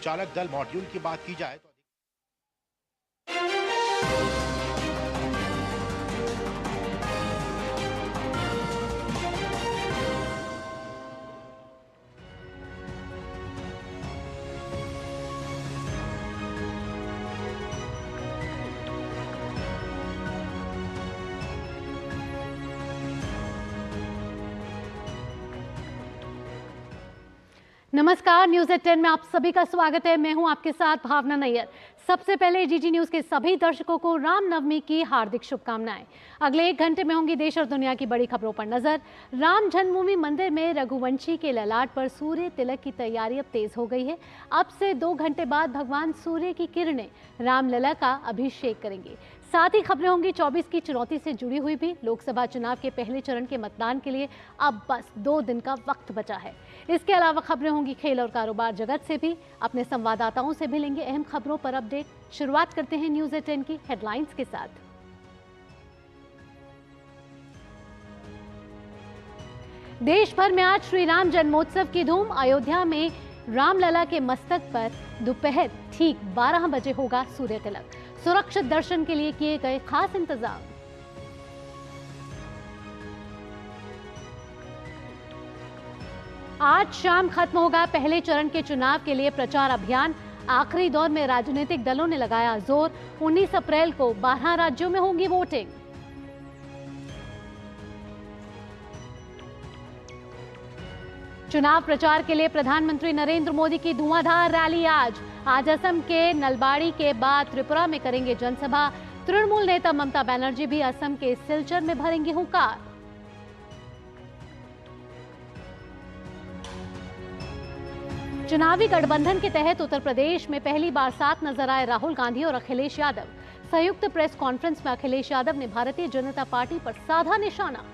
चालक दल मॉड्यूल की बात की जाए तो नमस्कार, न्यूज़ 18 में आप सभी का स्वागत है। मैं हूं आपके साथ भावना नैयर। सबसे पहले जीजी न्यूज़ के सभी दर्शकों को रामनवमी की हार्दिक शुभकामनाएं। अगले 1 घंटे में होंगी देश और दुनिया की बड़ी खबरों पर नजर। राम जन्मभूमि मंदिर में रघुवंशी के ललाट पर सूर्य तिलक की तैयारी अब तेज हो गई है। अब से 2 घंटे बाद भगवान सूर्य की किरणें रामलला का अभिषेक करेंगी। साथ ही खबरें होंगी 24 की चुनौती से जुड़ी हुई भी। लोकसभा चुनाव के पहले चरण के मतदान के लिए अब बस 2 दिन का वक्त बचा है। इसके अलावा खबरें होंगी खेल और कारोबार जगत से भी। अपने संवाददाताओं से भी लेंगे अहम खबरों पर अपडेट। शुरुआत करते हैं न्यूज़ 18 की हेडलाइंस के साथ। देश भर में आज श्री राम जन्मोत्सव की धूम। अयोध्या में रामलला के मस्तक पर दोपहर ठीक 12 बजे होगा सूर्य तिलक। सुरक्षित दर्शन के लिए किए गए खास इंतजाम। आज शाम खत्म होगा पहले चरण के चुनाव के लिए प्रचार अभियान। आखिरी दौर में राजनीतिक दलों ने लगाया जोर। 19 अप्रैल को 12 राज्यों में होगी वोटिंग। चुनाव प्रचार के लिए प्रधानमंत्री नरेंद्र मोदी की धुआंधार रैली आज असम के नलबाड़ी के बाद त्रिपुरा में करेंगे जनसभा। तृणमूल नेता ममता बनर्जी भी असम के सिलचर में भरेंगी हुंकार। चुनावी गठबंधन के तहत उत्तर प्रदेश में पहली बार साथ नजर आए राहुल गांधी और अखिलेश यादव। संयुक्त प्रेस कॉन्फ्रेंस में अखिलेश यादव ने भारतीय जनता पार्टी पर साधा निशाना।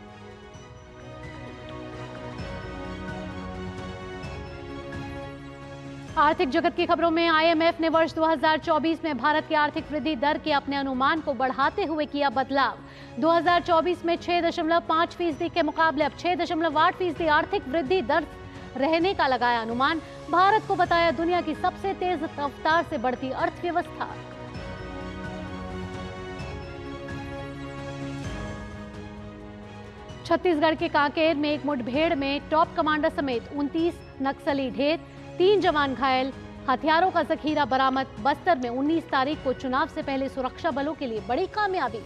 आर्थिक जगत की खबरों में आईएमएफ ने वर्ष 2024 में भारत की आर्थिक वृद्धि दर के अपने अनुमान को बढ़ाते हुए किया बदलाव। 2024 में 6.5% के मुकाबले अब 6.8% आर्थिक वृद्धि दर रहने का लगाया अनुमान। भारत को बताया दुनिया की सबसे तेज रफ्तार से बढ़ती अर्थव्यवस्था। छत्तीसगढ़ के कांकेर में एक मुठभेड़ में टॉप कमांडर समेत 29 नक्सली ढेर, 3 जवान घायल, हथियारों का जखीरा बरामद। बस्तर में 19 तारीख को चुनाव से पहले सुरक्षा बलों के लिए बड़ी कामयाबी।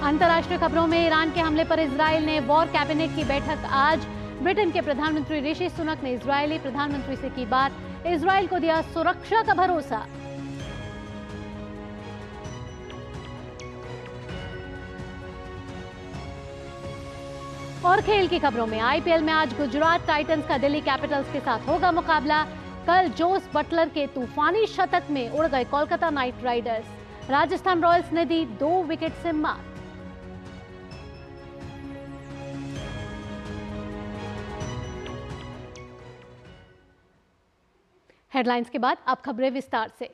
अंतर्राष्ट्रीय खबरों में ईरान के हमले पर इजरायल ने वॉर कैबिनेट की बैठक आज। ब्रिटेन के प्रधानमंत्री ऋषि सुनक ने इजरायली प्रधानमंत्री से की बात। इजरायल को दिया सुरक्षा का भरोसा। और खेल की खबरों में आईपीएल में आज गुजरात टाइटंस का दिल्ली कैपिटल्स के साथ होगा मुकाबला। कल जोस बटलर के तूफानी शतक में उड़ गए Kolkata night Riders. Rajasthan Royals ने दी 2 विकेट से मात। हेडलाइंस के बाद अब खबरें विस्तार से।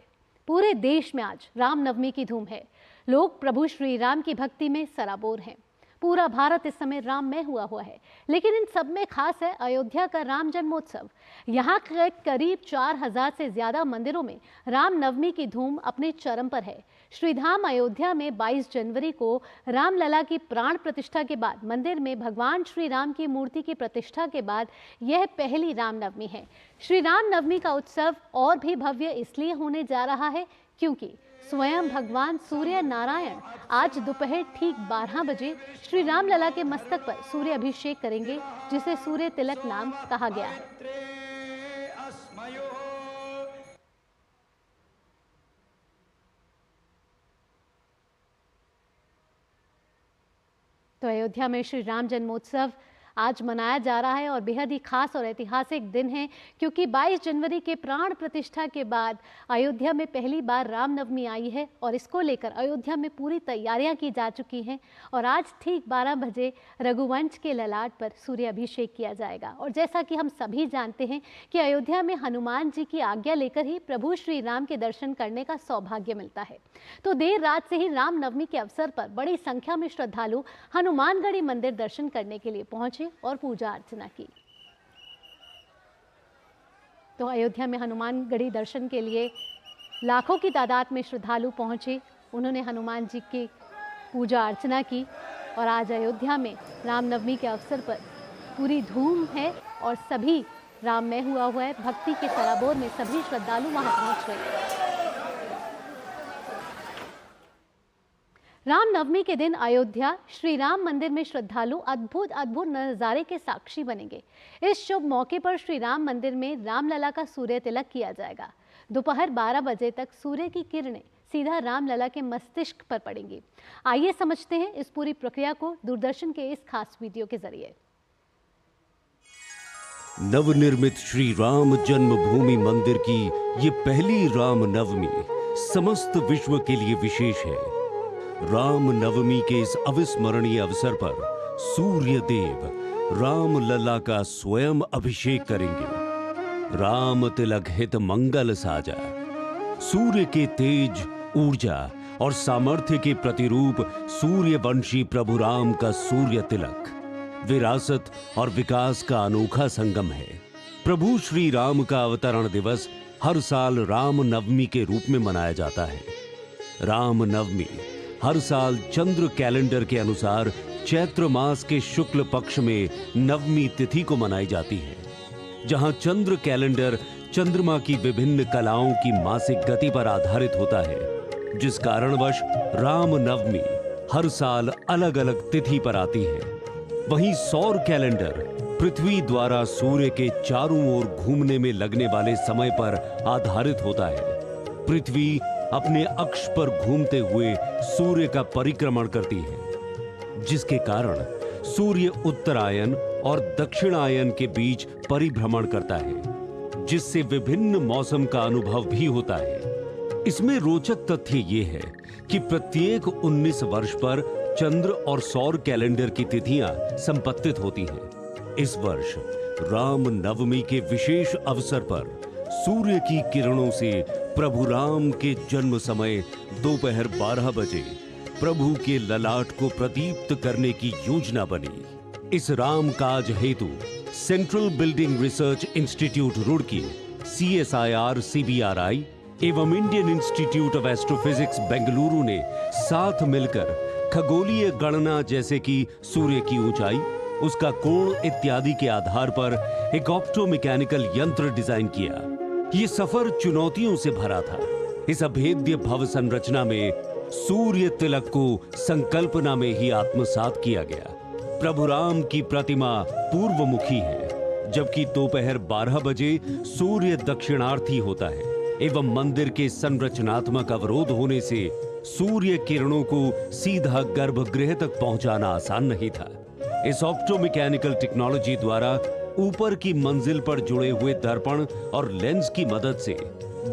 पूरे देश में आज रामनवमी की धूम है। लोग प्रभु श्री राम की भक्ति में सराबोर हैं। पूरा भारत इस समय राममय हुआ है, लेकिन इन सब में खास है अयोध्या का राम जन्मोत्सव। यहाँ के करीब 4000 से ज्यादा मंदिरों में रामनवमी की धूम अपने चरम पर है। श्रीधाम अयोध्या में 22 जनवरी को रामलला की प्राण प्रतिष्ठा के बाद मंदिर में भगवान श्री राम की मूर्ति की प्रतिष्ठा के बाद यह पहली रामनवमी है। श्री रामनवमी का उत्सव और भी भव्य इसलिए होने जा रहा है क्योंकि स्वयं भगवान सूर्य नारायण आज दोपहर ठीक 12 बजे श्री रामलला के मस्तक पर सूर्य अभिषेक करेंगे, जिसे सूर्य तिलक नाम कहा गया है। तो अयोध्या में श्री राम जन्मोत्सव आज मनाया जा रहा है और बेहद ही खास और ऐतिहासिक दिन है क्योंकि 22 जनवरी के प्राण प्रतिष्ठा के बाद अयोध्या में पहली बार रामनवमी आई है और इसको लेकर अयोध्या में पूरी तैयारियां की जा चुकी हैं। और आज ठीक 12 बजे रघुवंश के ललाट पर सूर्य अभिषेक किया जाएगा। और जैसा कि हम सभी जानते हैं कि अयोध्या में हनुमान जी की आज्ञा लेकर ही प्रभु श्री राम के दर्शन करने का सौभाग्य मिलता है। तो देर रात से ही रामनवमी के अवसर पर बड़ी संख्या में श्रद्धालु हनुमानगढ़ी मंदिर दर्शन करने के लिए पहुंचे और पूजा अर्चना की। तो अयोध्या में हनुमानगढ़ी दर्शन के लिए लाखों की तादाद में श्रद्धालु पहुंचे। उन्होंने हनुमान जी की पूजा अर्चना की और आज अयोध्या में रामनवमी के अवसर पर पूरी धूम है और सभी राममय हुआ है। भक्ति के सराबोर में सभी श्रद्धालु वहां पहुंच गए। रामनवमी के दिन अयोध्या श्री राम मंदिर में श्रद्धालु अद्भुत नजारे के साक्षी बनेंगे। इस शुभ मौके पर श्री राम मंदिर में रामलला का सूर्य तिलक किया जाएगा। दोपहर 12 बजे तक सूर्य की किरणें सीधा रामलला के मस्तिष्क पर पड़ेंगी। आइए समझते हैं इस पूरी प्रक्रिया को दूरदर्शन के इस खास वीडियो के जरिए। नवनिर्मित श्री राम जन्मभूमि मंदिर की ये पहली रामनवमी समस्त विश्व के लिए विशेष है। रामनवमी के इस अविस्मरणीय अवसर पर सूर्य देव रामलला का स्वयं अभिषेक करेंगे। राम तिलक हित मंगल साजा। सूर्य के तेज, ऊर्जा और सामर्थ्य के प्रतिरूप सूर्यवंशी प्रभु राम का सूर्य तिलक विरासत और विकास का अनोखा संगम है। प्रभु श्री राम का अवतरण दिवस हर साल रामनवमी के रूप में मनाया जाता है। रामनवमी हर साल चंद्र कैलेंडर के अनुसार चैत्र मास के शुक्ल पक्ष में नवमी तिथि को मनाई जाती है, जहां चंद्र कैलेंडर चंद्रमा की विभिन्न कलाओं की मासिक गति पर आधारित होता है, जिस कारणवश रामनवमी हर साल अलग अलग तिथि पर आती है। वहीं सौर कैलेंडर पृथ्वी द्वारा सूर्य के चारों ओर घूमने में लगने वाले समय पर आधारित होता है। पृथ्वी अपने अक्ष पर घूमते हुए सूर्य का परिक्रमण करती है, जिसके कारण सूर्य उत्तरायण और दक्षिणायन के बीच परिभ्रमण करता है, जिससे विभिन्न मौसम का अनुभव भी होता है। इसमें रोचक तथ्य ये है कि प्रत्येक 19 वर्ष पर चंद्र और सौर कैलेंडर की तिथियां संपत्तित होती हैं। इस वर्ष राम नवमी के विशेष अवसर पर सूर्य की किरणों से प्रभु राम के जन्म समय दोपहर 12 बजे प्रभु के ललाट को प्रदीप्त करने की योजना बनी। इस राम काज हेतु central building research institute Roorkee, CSIR CBRI एवं Indian institute of astrophysics Bengaluru ने साथ मिलकर खगोलीय गणना जैसे कि सूर्य की ऊंचाई, उसका कोण इत्यादि के आधार पर एक ऑप्टोमैकेनिकल यंत्र डिजाइन किया। ये सफर चुनौतियों से भरा था। इस अभेद्य भव संरचना में सूर्य तिलक को संकल्पना में ही आत्मसात किया गया। प्रभु राम की प्रतिमा पूर्वमुखी है, जबकि दोपहर 12 बजे सूर्य दक्षिणार्थी होता है एवं मंदिर के संरचनात्मक अवरोध होने से सूर्य किरणों को सीधा गर्भगृह तक पहुंचाना आसान नहीं था। इस ऑप्टोमैकेनिकल टेक्नोलॉजी द्वारा ऊपर की मंजिल पर जुड़े हुए दर्पण और लेंस की मदद से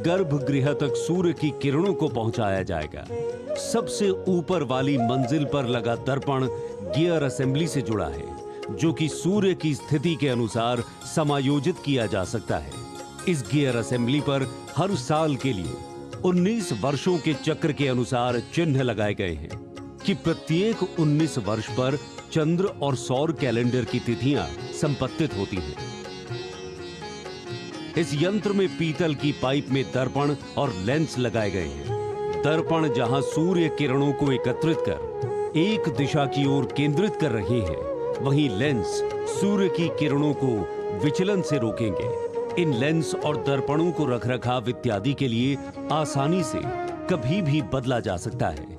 गर्भगृह तक सूर्य की किरणों को पहुंचाया जाएगा। सबसे ऊपर वाली मंजिल पर लगा दर्पण गियर असेंबली से जुड़ा है, जो कि सूर्य की स्थिति के अनुसार समायोजित किया जा सकता है। इस गियर असेंबली पर हर साल के लिए 19 वर्षों के चक्र के अनुसार चिन्ह लगाए गए हैं कि प्रत्येक 19 वर्ष पर चंद्र और सौर कैलेंडर की तिथियां संपत्तित होती हैं। इस यंत्र में पीतल की पाइप में दर्पण और लेंस लगाए गए हैं। दर्पण जहां सूर्य किरणों को एकत्रित कर एक दिशा की ओर केंद्रित कर रहे हैं, वहीं लेंस सूर्य की किरणों को विचलन से रोकेंगे। इन लेंस और दर्पणों को रखरखाव इत्यादि के लिए आसानी से कभी भी बदला जा सकता है।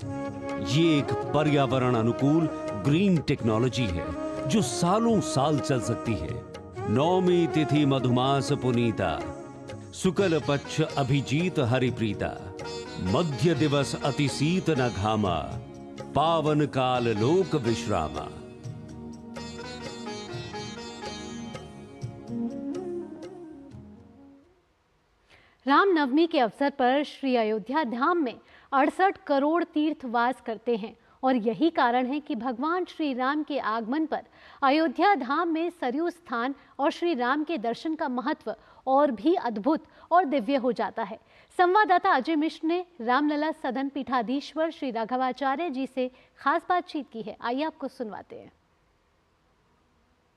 ये एक पर्यावरण अनुकूल ग्रीन टेक्नोलॉजी है जो सालों साल चल सकती है। नौमी तिथि मधुमास पुनीता, शुक्ल पक्ष अभिजीत हरिप्रीता, मध्य दिवस अति शीत न घामा, पावन काल लोक विश्रामा। रामनवमी के अवसर पर श्री अयोध्या धाम में 68 करोड़ तीर्थवास करते हैं और यही कारण है कि भगवान श्री राम के आगमन पर अयोध्या धाम में सरयू स्थान और श्री राम के दर्शन का महत्व और भी अद्भुत और दिव्य हो जाता है। संवाददाता अजय मिश्र ने रामलला सदन पीठाधीश्वर श्री राघवाचार्य जी से खास बातचीत की है। आइए आपको सुनवाते हैं।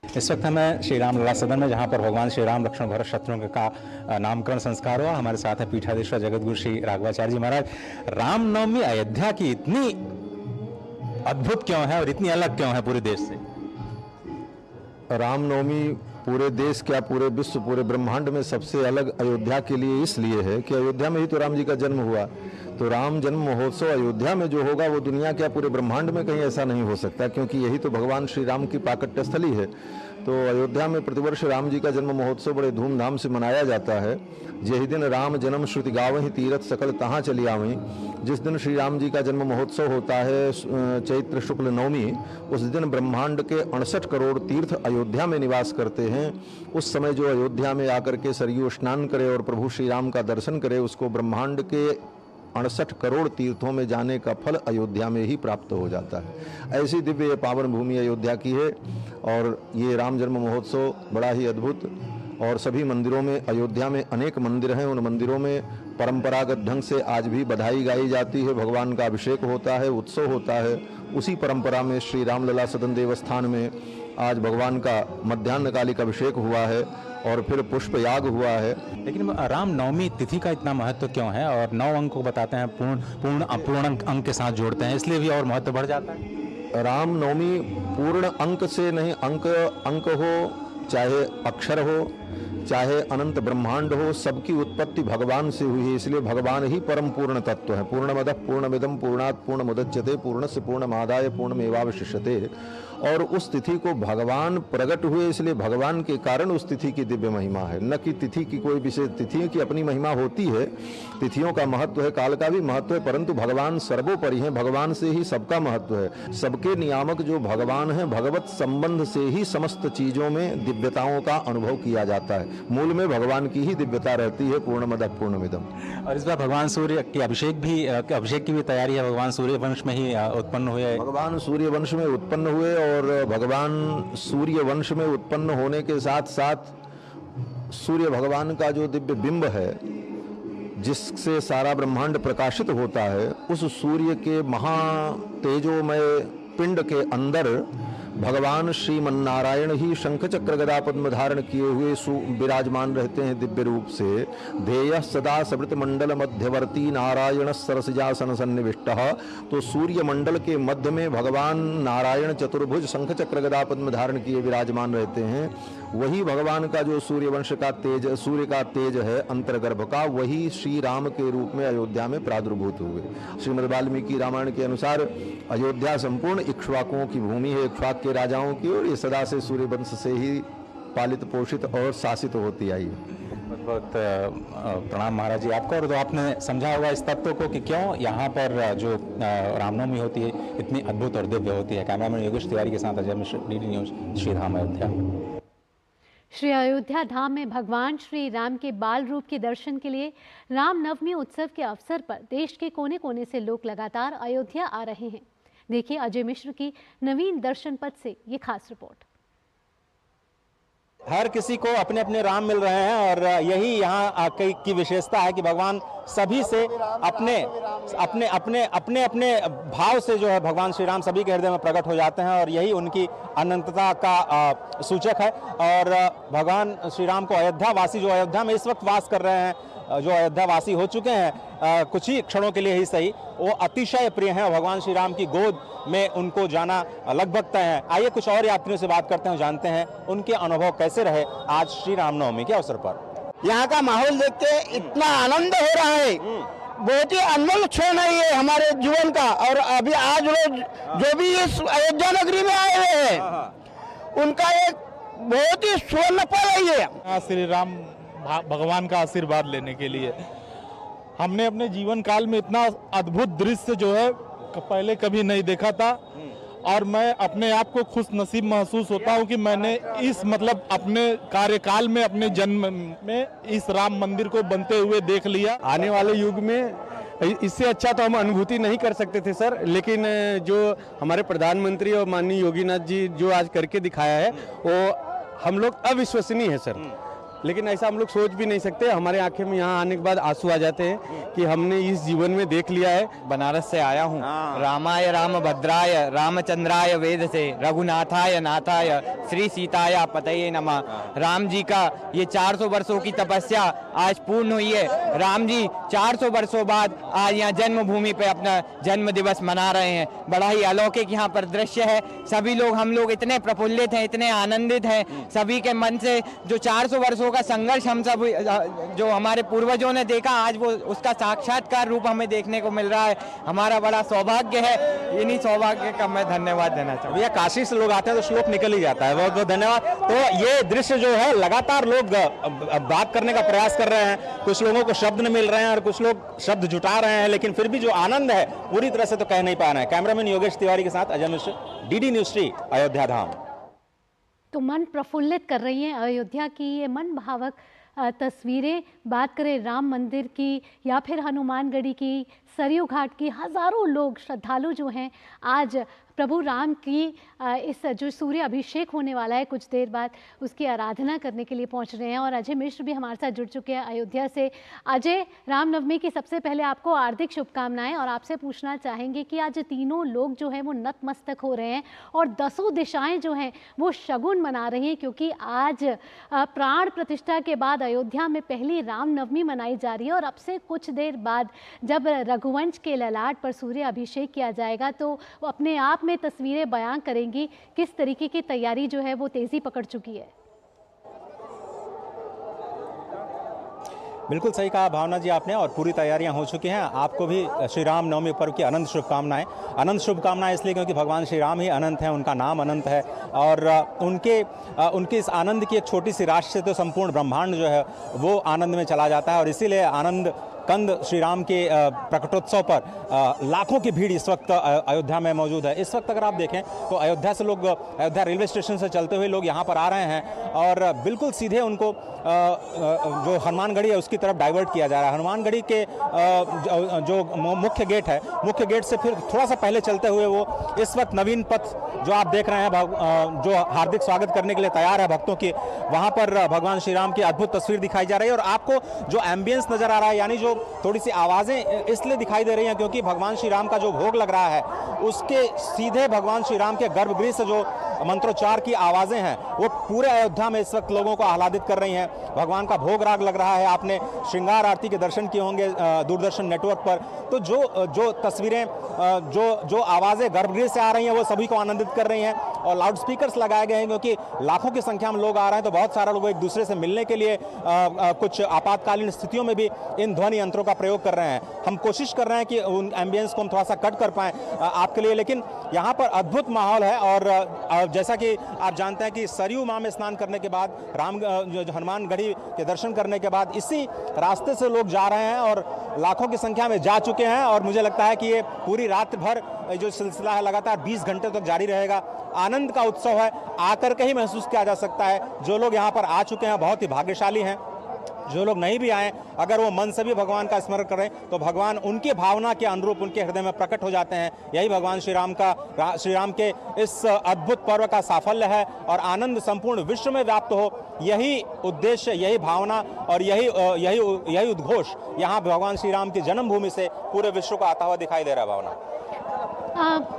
इस वक्त हमें श्री राम लला सदन में, जहां पर भगवान श्री राम लक्ष्मण भरत शत्रुघ्न का नामकरण संस्कार हुआ। हमारे साथ है पीठाधीश्वर जगतगुरु श्री राघवाचार्य जी महाराज। रामनवमी अयोध्या की इतनी अद्भुत क्यों है और इतनी अलग क्यों है पूरे देश से? रामनवमी पूरे देश क्या, पूरे विश्व, पूरे ब्रह्मांड में सबसे अलग अयोध्या के लिए इसलिए है कि अयोध्या में ही तो राम जी का जन्म हुआ। तो राम जन्म महोत्सव अयोध्या में जो होगा वो दुनिया क्या, पूरे ब्रह्मांड में कहीं ऐसा नहीं हो सकता, क्योंकि यही तो भगवान श्री राम की प्राकट्य स्थली है। तो अयोध्या में प्रतिवर्ष राम जी का जन्म महोत्सव बड़े धूमधाम से मनाया जाता है। यही दिन राम जन्म श्रुति गावहीं, तीरथ सकल तहाँ चली आवहीं। जिस दिन श्री राम जी का जन्म महोत्सव होता है चैत्र शुक्ल नवमी, उस दिन ब्रह्मांड के 68 करोड़ तीर्थ अयोध्या में निवास करते हैं। उस समय जो अयोध्या में आकर के सरयू स्नान करे और प्रभु श्री राम का दर्शन करे, उसको ब्रह्मांड के 68 करोड़ तीर्थों में जाने का फल अयोध्या में ही प्राप्त हो जाता है। ऐसी दिव्य पावन भूमि अयोध्या की है और ये राम जन्म महोत्सव बड़ा ही अद्भुत। और सभी मंदिरों में, अयोध्या में अनेक मंदिर हैं, उन मंदिरों में परंपरागत ढंग से आज भी बधाई गाई जाती है, भगवान का अभिषेक होता है, उत्सव होता है। उसी परंपरा में श्री राम लला सदन देवस्थान में आज भगवान का मध्याह्नकालिक अभिषेक हुआ है और फिर पुष्प याग हुआ है। लेकिन रामनवमी तिथि का इतना महत्व क्यों है? और 9 अंक को बताते हैं, पूर्ण अंक के साथ जोड़ते हैं, इसलिए भी और महत्व बढ़ जाता है। रामनवमी पूर्ण अंक से नहीं, अंक हो, चाहे अक्षर हो, चाहे अनंत ब्रह्मांड हो, सबकी उत्पत्ति भगवान से हुई है। इसलिए भगवान ही परम पूर्ण तत्व है। पूर्णमदः पूर्णमिदं पूर्णात् पूर्णमुदच्यते पूर्णस्य पूर्णमादाय पूर्णमेवावशिष्यते। और उस तिथि को भगवान प्रकट हुए, इसलिए भगवान के कारण उस तिथि की दिव्य महिमा है, न कि तिथि की कोई विशेष। तिथियों की अपनी महिमा होती है, तिथियों का महत्व है, काल का भी महत्व है, परंतु भगवान सर्वोपरि है। भगवान से ही सबका महत्व है। सबके नियामक जो भगवान है, भगवत संबंध से ही समस्त चीजों में दिव्यताओं का अनुभव किया जाता है। मूल में भगवान की ही दिव्यता रहती है, पूर्णमदः पूर्णमिदम्। और इस बार भगवान सूर्य की अभिषेक की भी तैयारी है। भगवान सूर्य वंश में ही उत्पन्न हुए, भगवान सूर्य वंश में उत्पन्न हुए और भगवान सूर्य वंश में उत्पन्न होने के साथ साथ सूर्य भगवान का जो दिव्य बिंब है, जिससे सारा ब्रह्मांड प्रकाशित होता है, उस सूर्य के महा तेजोमय पिंड के अंदर भगवान श्रीमन्नारायण ही शंख चक्र गदा पद्म धारण किए हुए विराजमान रहते हैं दिव्य रूप से। ध्येय सदा सवृत मंडल मध्यवर्ती नारायण सरसिजासन सन्निविष्टः। तो सूर्य मंडल के मध्य में भगवान नारायण चतुर्भुज शंख चक्र गदा पद्म धारण किए विराजमान रहते हैं। वही भगवान का जो सूर्यवंश का तेज, सूर्य का तेज है अंतर्गर्भ का, वही श्री राम के रूप में अयोध्या में प्रादुर्भूत हुए। श्रीमद् वाल्मीकि रामायण के अनुसार अयोध्या संपूर्ण इक्ष्वाकुओं की भूमि है, इक्ष्वाक के राजाओं की, और ये सदा से सूर्य वंश से ही पालित पोषित और शासित होती आई है। बहुत प्रणाम महाराज जी आपको। और तो आपने समझा होगा इस तत्व को कि क्यों यहाँ पर जो रामनवमी होती है इतनी अद्भुत और दिव्य होती है। कैमरामैन योगेश तिवारी के साथ अजय मिश्र, डीडी न्यूज, श्री धाम अयोध्या। श्री अयोध्या धाम में भगवान श्री राम के बाल रूप के दर्शन के लिए रामनवमी उत्सव के अवसर पर देश के कोने कोने से लोग लगातार अयोध्या आ रहे हैं। देखिए अजय मिश्र की नवीन दर्शन पथ से ये खास रिपोर्ट। हर किसी को अपने अपने राम मिल रहे हैं और यही यहाँ की विशेषता है कि भगवान सभी से अपने अपने अपने अपने अपने भाव से जो है भगवान श्री राम सभी के हृदय में प्रकट हो जाते हैं और यही उनकी अनंतता का सूचक है। और भगवान श्री राम को अयोध्या वासी जो अयोध्या में इस वक्त वास कर रहे हैं, जो अयोध्या वासी हो चुके हैं कुछ ही क्षणों के लिए ही सही, वो अतिशय प्रिय हैं। भगवान श्री राम की गोद में उनको जाना लगभग तय है। आइए कुछ और यात्रियों से बात करते हैं, जानते हैं उनके अनुभव कैसे रहे आज श्री रामनवमी के अवसर पर। यहाँ का माहौल देख के इतना आनंद हो रहा है, बहुत ही अनमोल क्षण है ये हमारे जीवन का। और अभी आज लोग जो भी इस अयोध्या नगरी में आए हुए हैं उनका एक बहुत ही स्वर्ण पल है ये। श्री राम भगवान का आशीर्वाद लेने के लिए हमने अपने जीवन काल में इतना अद्भुत दृश्य जो है पहले कभी नहीं देखा था और मैं अपने आप को खुश नसीब महसूस होता हूँ कि मैंने इस मतलब अपने कार्यकाल में, अपने जन्म में इस राम मंदिर को बनते हुए देख लिया। आने वाले युग में इससे अच्छा तो हम अनुभूति नहीं कर सकते थे सर, लेकिन जो हमारे प्रधानमंत्री और माननीय योगीनाथ जी जो आज करके दिखाया है वो हम लोग अविश्वसनीय है सर। लेकिन ऐसा हम लोग सोच भी नहीं सकते। हमारे आंखें में यहाँ आने के बाद आंसू आ जाते हैं कि हमने इस जीवन में देख लिया है। बनारस से आया हूँ। रामाय रामभद्राय रामचंद्राय वेद से रघुनाथाय नाथाय श्री सीताया पतये नमः। राम जी का ये 400 वर्षों की तपस्या आज पूर्ण हुई है। राम जी 400 वर्षों बाद आज यहाँ जन्मभूमि पे अपना जन्म दिवस मना रहे हैं। बड़ा ही अलौकिक यहाँ पर दृश्य है। सभी लोग, हम लोग इतने प्रफुल्लित हैं, इतने आनंदित हैं। सभी के मन से जो 400 वर्षों का संघर्ष हम सब जो हमारे पूर्वजों ने देखा, आज वो उसका साक्षात्कार रूप हमें देखने को मिल रहा है। हमारा बड़ा सौभाग्य है। इन्हीं सौभाग्य का मैं धन्यवाद देना चाहूँगा। भैया काशी से लोग आते हैं तो श्लोक निकल ही जाता है। बहुत बहुत धन्यवाद। तो ये दृश्य जो है, लगातार लोग बात करने का प्रयास कर रहे हैं, कुछ लोगों को शब्द नहीं मिल रहे हैं और कुछ लोग शब्द जुटा रहे हैं, लेकिन फिर भी जो आनंद है पूरी तरह से तो कह नहीं पा रहे हैं। कैमरामैन योगेश तिवारी के साथ अजय मिश्र, डीडी न्यूज़ 3, अयोध्या धाम। तो मन प्रफुल्लित कर रही हैं अयोध्या की ये मन भावक तस्वीरें। बात करें राम मंदिर की या फिर हनुमानगढ़ी की, सरयू घाट की, हज़ारों लोग श्रद्धालु जो हैं आज प्रभु राम की इस जो सूर्य अभिषेक होने वाला है कुछ देर बाद, उसकी आराधना करने के लिए पहुंच रहे हैं। और अजय मिश्र भी हमारे साथ जुड़ चुके हैं अयोध्या से। अजय, रामनवमी की सबसे पहले आपको हार्दिक शुभकामनाएं और आपसे पूछना चाहेंगे कि आज तीनों लोग जो हैं वो नतमस्तक हो रहे हैं और 10 दिशाएं जो हैं वो शगुन मना रही हैं, क्योंकि आज प्राण प्रतिष्ठा के बाद अयोध्या में पहली रामनवमी मनाई जा रही है। और अब से कुछ देर बाद जब रघुवंश के ललाट पर सूर्य अभिषेक किया जाएगा तो वो अपने आप में तस्वीरें बयां करेंगी किस तरीके की तैयारी जो है वो तेजी पकड़ चुकी है। बिल्कुल सही कहा भावना जी आपने, और पूरी तैयारियां हो चुकी हैं। आपको भी श्री राम नवमी पर्व की अनंत शुभकामनाएं। अनंत शुभकामनाएं इसलिए क्योंकि भगवान श्री राम ही अनंत हैं, उनका नाम अनंत है और उनके इस आनंद की एक छोटी सी राशि से तो संपूर्ण ब्रह्मांड जो है वो आनंद में चला जाता है। और इसीलिए आनंद कंद श्री राम के प्रकटोत्सव पर लाखों की भीड़ इस वक्त अयोध्या में मौजूद है। इस वक्त अगर आप देखें तो अयोध्या से लोग, अयोध्या रेलवे स्टेशन से चलते हुए लोग यहाँ पर आ रहे हैं और बिल्कुल सीधे उनको जो हनुमानगढ़ी है उसकी तरफ डाइवर्ट किया जा रहा है। हनुमानगढ़ी के जो मुख्य गेट है, मुख्य गेट से फिर थोड़ा सा पहले चलते हुए वो इस वक्त नवीन पथ जो आप देख रहे हैं, जो हार्दिक स्वागत करने के लिए तैयार है भक्तों की, वहाँ पर भगवान श्री राम की अद्भुत तस्वीर दिखाई जा रही है। और आपको जो एम्बियंस नजर आ रहा है, यानी जो थोड़ी सी आवाजें इसलिए दिखाई दे रही हैं क्योंकि भगवान श्री राम का जो भोग लग रहा है उसके सीधे भगवान श्री राम के गर्भगृह से जो मंत्रोच्चार की आवाजें हैं वो पूरे अयोध्या में इस वक्त लोगों को आह्लादित कर रही हैं। भगवान का भोग राग लग रहा है। आपने श्रृंगार आरती के दर्शन किए होंगे दूरदर्शन नेटवर्क पर। तो जो तस्वीरें, जो आवाजें गर्भगृह से आ रही हैं वो सभी को आनंदित कर रही हैं। और लाउड स्पीकर्स लगाए गए हैं क्योंकि लाखों की संख्या में लोग आ रहे हैं, तो बहुत सारे लोग एक दूसरे से मिलने के लिए कुछ आपातकालीन स्थितियों में भी इन ध्वनि यंत्रों का प्रयोग कर रहे हैं। हम कोशिश कर रहे हैं कि उन एम्बियंस को हम थोड़ा सा कट कर पाएं आपके लिए, लेकिन यहाँ पर अद्भुत माहौल है। और जैसा कि आप जानते हैं कि सरयू माँ में स्नान करने के बाद, हनुमानगढ़ी के दर्शन करने के बाद इसी रास्ते से लोग जा रहे हैं और लाखों की संख्या में जा चुके हैं। और मुझे लगता है कि ये पूरी रात भर जो सिलसिला है लगातार 20 घंटे तक जारी रहेगा। आनंद का उत्सव है, आकर के ही महसूस किया जा सकता है। जो लोग यहाँ पर आ चुके हैं बहुत ही भाग्यशाली हैं। जो लोग नहीं भी आए, अगर वो मन से भी भगवान का स्मरण करें तो भगवान उनकी भावना के अनुरूप उनके हृदय में प्रकट हो जाते हैं। यही भगवान श्री राम के इस अद्भुत पर्व का साफल्य है और आनंद संपूर्ण विश्व में व्याप्त हो, यही उद्देश्य, यही भावना और यही उद्घोष यहाँ भगवान श्री राम की जन्मभूमि से पूरे विश्व को आता हुआ दिखाई दे रहा है। भावना,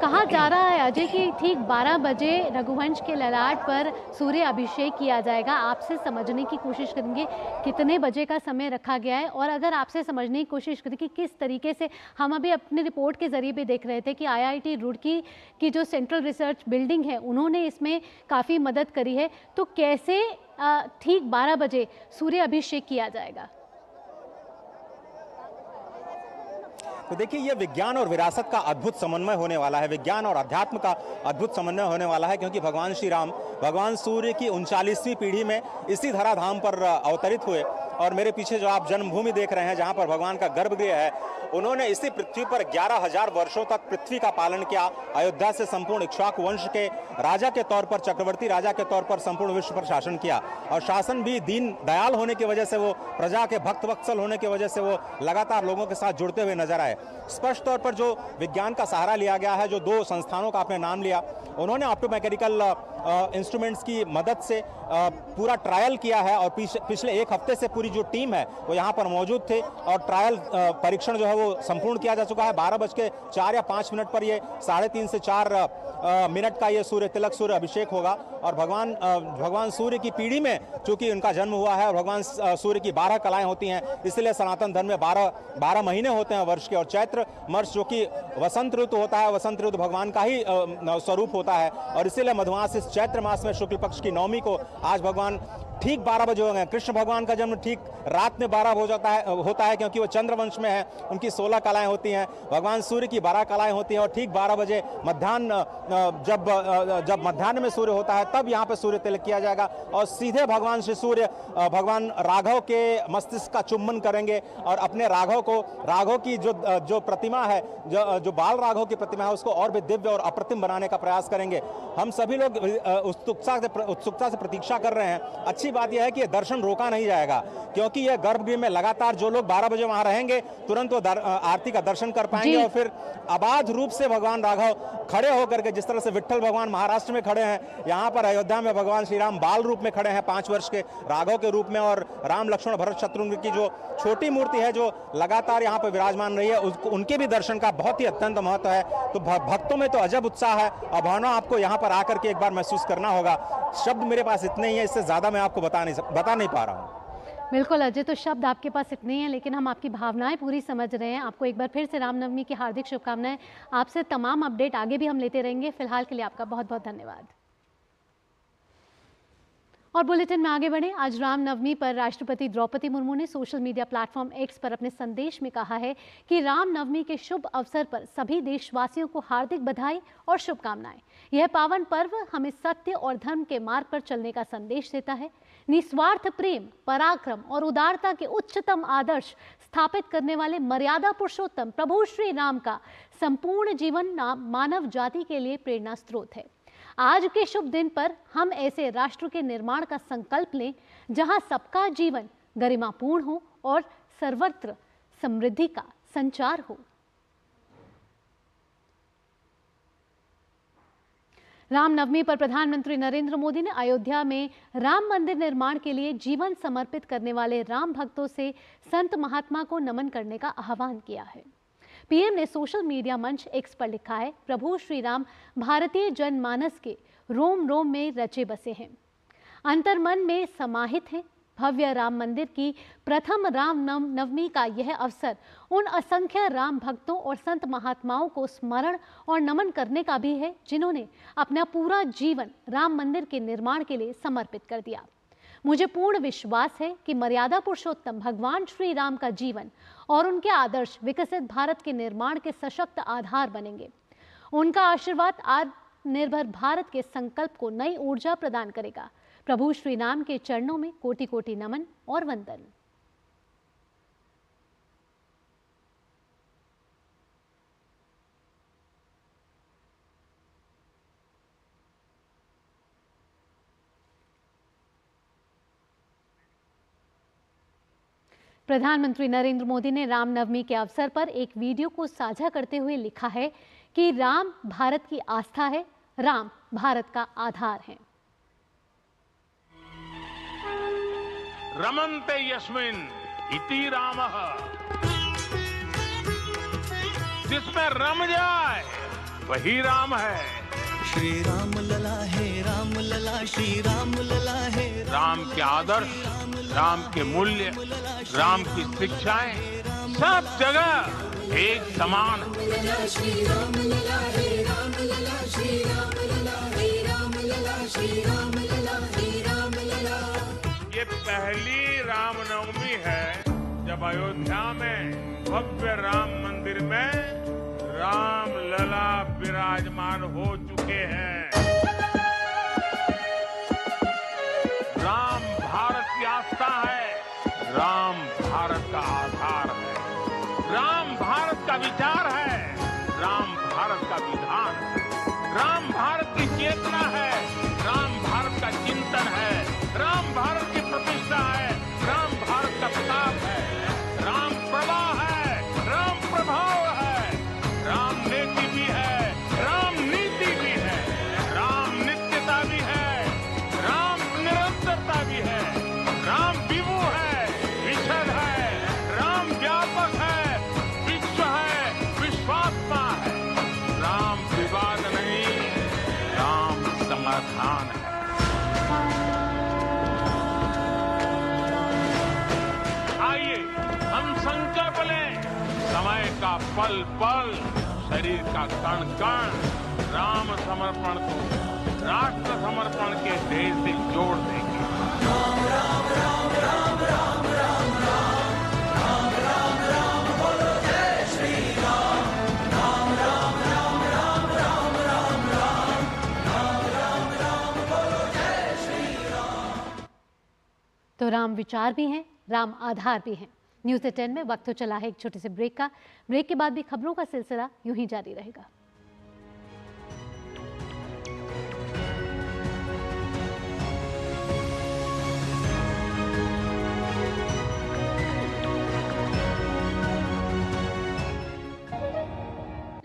कहा जा रहा है अजय कि ठीक 12 बजे रघुवंश के ललाट पर सूर्य अभिषेक किया जाएगा। आपसे समझने की कोशिश करेंगे कितने बजे का समय रखा गया है, और अगर आपसे समझने की कोशिश करें कि किस तरीके से, हम अभी अपनी रिपोर्ट के जरिए भी देख रहे थे कि IIT रुड़की की जो सेंट्रल रिसर्च बिल्डिंग है उन्होंने इसमें काफ़ी मदद करी है, तो कैसे ठीक 12 बजे सूर्य अभिषेक किया जाएगा? तो देखिए, ये विज्ञान और विरासत का अद्भुत समन्वय होने वाला है, विज्ञान और अध्यात्म का अद्भुत समन्वय होने वाला है, क्योंकि भगवान श्री राम भगवान सूर्य की 39वीं पीढ़ी में इसी धराधाम पर अवतरित हुए। और मेरे पीछे जो आप जन्मभूमि देख रहे हैं जहां पर भगवान का गर्भगृह है, उन्होंने इसी पृथ्वी पर 11,000 वर्षों तक पृथ्वी का पालन किया। अयोध्या से संपूर्ण इक्ष्वाकु वंश के राजा के तौर पर, चक्रवर्ती राजा के तौर पर संपूर्ण विश्व पर शासन किया। और शासन भी दीन दयाल होने की वजह से, वो प्रजा के भक्त वत्सल होने की वजह से वो लगातार लोगों के साथ जुड़ते हुए नजर आए। है। स्पष्ट तौर पर जो विज्ञान का सहारा लिया गया है, जो 2 संस्थानों का आपने नाम लिया, उन्होंने ऑप्टोमैकेनिकल इंस्ट्रूमेंट्स की मदद से पूरा ट्रायल किया है और पिछले 1 हफ्ते से पूरी जो टीम है वो यहाँ पर मौजूद थे और ट्रायल परीक्षण जो है वो संपूर्ण किया जा चुका है। 12:04 या 5 मिनट पर ये 3:30 से 4 मिनट का ये सूर्य तिलक सूर्य अभिषेक होगा और भगवान सूर्य की पीढ़ी में चूंकि उनका जन्म हुआ है और भगवान सूर्य की 12 कलाएं होती हैं, इसलिए सनातन धर्म में 12 महीने होते हैं वर्ष के, और चैत्र मास जो कि वसंत ऋतु होता है, वसंत ऋतु भगवान का ही स्वरूप होता है और इसीलिए मधुमास इस चैत्र मास में शुक्ल पक्ष की नवमी को आज भगवान ठीक 12 बजे हो गए। कृष्ण भगवान का जन्म ठीक रात में 12 होता है क्योंकि वो चंद्रवंश में है, उनकी 16 कलाएं होती हैं। भगवान सूर्य की 12 कलाएं होती हैं और ठीक 12 बजे मध्याह्न जब मध्याह्न में सूर्य होता है तब यहाँ पे सूर्य तिलक किया जाएगा और सीधे भगवान श्री सूर्य भगवान राघव के मस्तिष्क का चुम्बन करेंगे और अपने राघव की जो प्रतिमा है, जो बाल राघव की प्रतिमा है, उसको और भी दिव्य और अप्रतिम बनाने का प्रयास करेंगे। हम सभी लोग उत्सुकता से प्रतीक्षा कर रहे हैं। अच्छी बात यह है कि यह दर्शन रोका नहीं जाएगा क्योंकि यह गर्भगृह में लगातार जो लोग 12 बजे वहां रहेंगे तुरंत वो आरती का दर्शन कर पाएंगे और फिर अबाध रूप से भगवान राघव खड़े होकर के, जिस तरह से विट्ठल भगवान महाराष्ट्र में खड़े हैं, यहाँ पर अयोध्या में भगवान श्री राम बाल रूप में खड़े हैं 5 वर्ष के राघव के रूप में, और राम लक्ष्मण भरत शत्रुघ्न की जो छोटी मूर्ति है जो लगातार यहाँ पर विराजमान रही है, उनके भी दर्शन का बहुत ही अत्यंत महत्व है। तो भक्तों में तो अजब उत्साह है और भावना आपको यहाँ पर आकर के एक बार महसूस करना होगा। शब्द मेरे पास इतने ही है, इससे ज्यादा मैं आपको बता नहीं पा रहा हूँ। बिल्कुल अजय, तो शब्द आपके पास इतने हैं लेकिन हम आपकी भावनाएं पूरी समझ रहे हैं। आपको एक बार फिर से रामनवमी की हार्दिक शुभकामनाएं। आपसे तमाम अपडेट आगे भी हम लेते रहेंगे। फिलहाल के लिए आपका बहुत बहुत धन्यवाद। और बुलेटिन में आगे बढ़े। आज रामनवमी पर राष्ट्रपति द्रौपदी मुर्मू ने सोशल मीडिया प्लेटफॉर्म एक्स पर अपने संदेश में कहा है कि रामनवमी के शुभ अवसर पर सभी देशवासियों को हार्दिक बधाई और शुभकामनाएं। यह पावन पर्व हमें सत्य और धर्म के मार्ग पर चलने का संदेश देता है। निस्वार्थ प्रेम, पराक्रम और उदारता के उच्चतम आदर्श स्थापित करने वाले मर्यादा पुरुषोत्तम प्रभु श्री राम का संपूर्ण जीवन मानव जाति के लिए प्रेरणा स्रोत है। आज के शुभ दिन पर हम ऐसे राष्ट्र के निर्माण का संकल्प लें जहां सबका जीवन गरिमापूर्ण हो और सर्वत्र समृद्धि का संचार हो। रामनवमी पर प्रधानमंत्री नरेंद्र मोदी ने अयोध्या में राम मंदिर निर्माण के लिए जीवन समर्पित करने वाले राम भक्तों से संत महात्मा को नमन करने का आह्वान किया है। पीएम ने सोशल मीडिया मंच एक्स पर लिखा है, प्रभु श्री राम भारतीय जनमानस के रोम रोम में रचे बसे हैं, अंतर्मन में समाहित हैं। भव्य राम मंदिर की प्रथम राम नवमी का यह अवसर उन असंख्य राम भक्तों और संत महात्माओं को स्मरण और नमन करने का भी है जिन्होंने अपना पूरा जीवन राम मंदिर के निर्माण के लिए समर्पित कर दिया। मुझे पूर्ण विश्वास है कि मर्यादा पुरुषोत्तम भगवान श्री राम का जीवन और उनके आदर्श विकसित भारत के निर्माण के सशक्त आधार बनेंगे। उनका आशीर्वाद आत्मनिर्भर भारत के संकल्प को नई ऊर्जा प्रदान करेगा। प्रभु श्री राम के चरणों में कोटि कोटि नमन और वंदन। प्रधानमंत्री नरेंद्र मोदी ने रामनवमी के अवसर पर एक वीडियो को साझा करते हुए लिखा है कि राम भारत की आस्था है, राम भारत का आधार है। रमन्ते यस्मिन् इति रामः, जिसमें रम जाए वही राम है। श्री राम लला है, राम लला, श्री राम लला है। राम के आदर्श, राम के मूल्य, राम की शिक्षाएं सब जगह एक समान। श्री राम लला है, राम लला, श्री राम लला है, राम लला, श्री राम लला है, राम लला। ये पहली रामनवमी है जब अयोध्या में भव्य राम मंदिर में राम लला विराजमान हो चुके हैं। राम भारत की आस्था है, राम भारत का आधार है, राम भारत का विचार है, राम भारत का विधान है, राम भारत की चेतना है, राम भारत का चिंतन है, राम भारत की प्रतिष्ठा है, राम भारत का प्रताप है, राम प्रभा है, राम प्रभाव राम विभु है, विशद है, राम व्यापक है, विश्व है, विश्वात्मा है। राम विवाद नहीं, राम समाधान है। आइए हम संकल्प लें, समय का पल पल, शरीर का कण कण राम समर्पण को राष्ट्र समर्पण के ध्येय से जोड़ देंगे। राम राम राम राम राम राम राम राम राम बोलो जय श्री राम। राम राम राम राम राम राम राम राम राम बोलो जय श्री राम। तो राम विचार भी हैं, राम आधार भी हैं। न्यूज़ 10 में वक्त तो चला है एक छोटे से ब्रेक का। ब्रेक के बाद भी खबरों का सिलसिला यूं ही जारी रहेगा।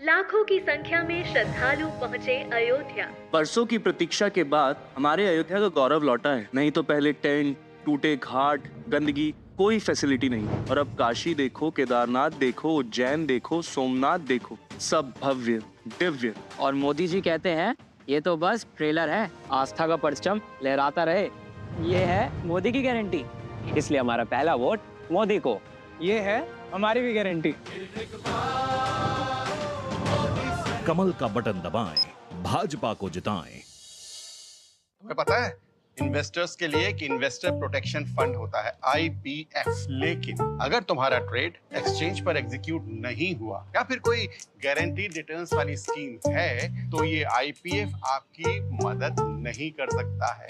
लाखों की संख्या में श्रद्धालु पहुंचे अयोध्या। बरसों की प्रतीक्षा के बाद हमारे अयोध्या का गौरव लौटा है। नहीं तो पहले टेंट, टूटे घाट, गंदगी, कोई फैसिलिटी नहीं। और अब काशी देखो, केदारनाथ देखो, उज्जैन देखो, सोमनाथ देखो, सब भव्य दिव्य। और मोदी जी कहते हैं ये तो बस ट्रेलर है, आस्था का परचम लहराता रहे। ये है मोदी की गारंटी, इसलिए हमारा पहला वोट मोदी को। ये है हमारी भी गारंटी। कमल का बटन दबाएं, भाजपा को जिताएं। तुम्हें पता है इन्वेस्टर्स के लिए कि इन्वेस्टर प्रोटेक्शन फंड होता है IPF, लेकिन अगर तुम्हारा ट्रेड एक्सचेंज पर एग्जीक्यूट नहीं हुआ या फिर कोई गारंटीड रिटर्न्स वाली स्कीम है तो ये IPF आपकी मदद नहीं कर सकता है।